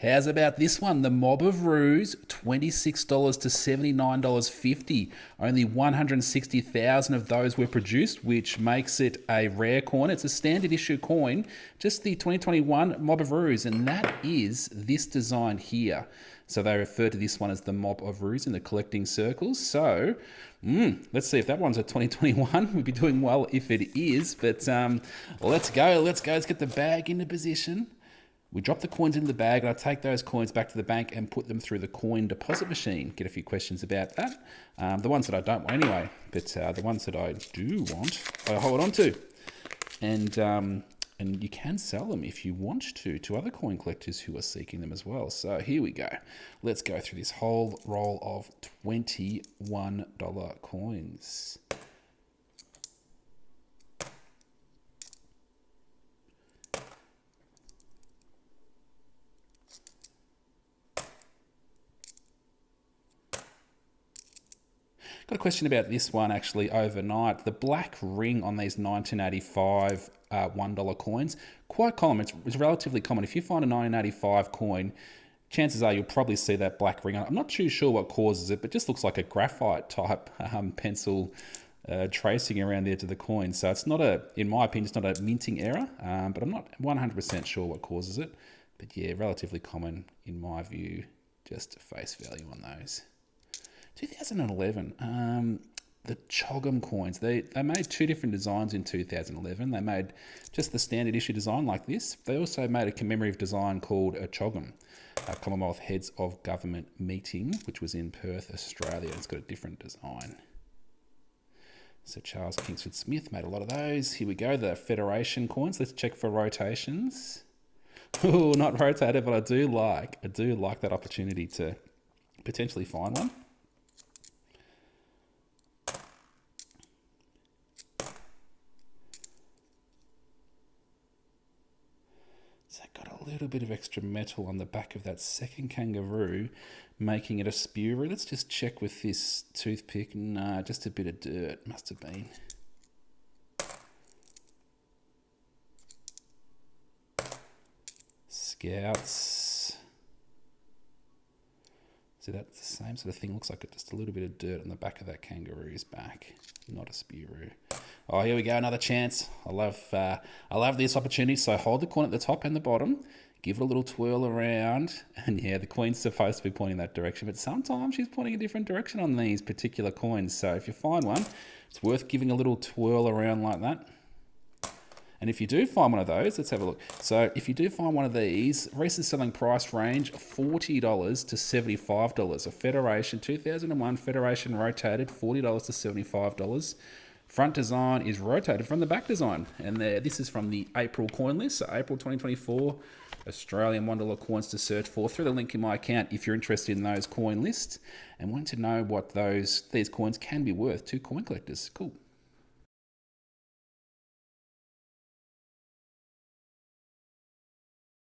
How's about this one? The Mob of Roose, $26 to $79.50. Only 160,000 of those were produced, which makes it a rare coin. It's a standard issue coin, just the 2021 Mob of Roose, and that is this design here. So they refer to this one as the Mob of Roose in the collecting circles. So let's see if that one's a 2021. We'd be doing well if it is, but let's go. Let's get the bag into position. We drop the coins into the bag, and I take those coins back to the bank and put them through the coin deposit machine. Get a few questions about that. The ones that I don't want anyway, but the ones that I do want, I hold on to. And you can sell them if you want to other coin collectors who are seeking them as well. So here we go. Let's go through this whole roll of $21 coins. Got a question about this one actually overnight. The black ring on these 1985 $1 coins, quite common. It's relatively common. If you find a 1985 coin, chances are you'll probably see that black ring on it. I'm not too sure what causes it, but it just looks like a graphite type pencil tracing around the edge of the coin. So it's not in my opinion, it's not a minting error, but I'm not 100% sure what causes it. But yeah, relatively common in my view, just face value on those. 2011, the Chogham coins. They made two different designs in 2011. They made just the standard issue design like this. They also made a commemorative design called a Chogham, a Commonwealth Heads of Government meeting, which was in Perth, Australia. It's got a different design. So Charles Kingsford Smith made a lot of those. Here we go, the Federation coins. Let's check for rotations. Oh, not rotated, but I do like that opportunity to potentially find one. So I got a little bit of extra metal on the back of that second kangaroo, making it a spewroo. Let's just check with this toothpick. Nah, just a bit of dirt, must have been. Scouts. So that's the same sort of thing. Looks like just a little bit of dirt on the back of that kangaroo's back. Not a spewroo. Oh, here we go, another chance. I love this opportunity. So hold the coin at the top and the bottom, give it a little twirl around, and yeah, the coin's supposed to be pointing that direction, but sometimes she's pointing a different direction on these particular coins. So if you find one, it's worth giving a little twirl around like that. And if you do find one of those, let's have a look. So if you do find one of these, recent selling price range, $40 to $75. A Federation, 2001 Federation rotated, $40 to $75. Front design is rotated from the back design. And this is from the April coin list, so April 2024, Australian $1 coins to search for through the link in my account if you're interested in those coin lists and want to know what these coins can be worth to coin collectors. Cool.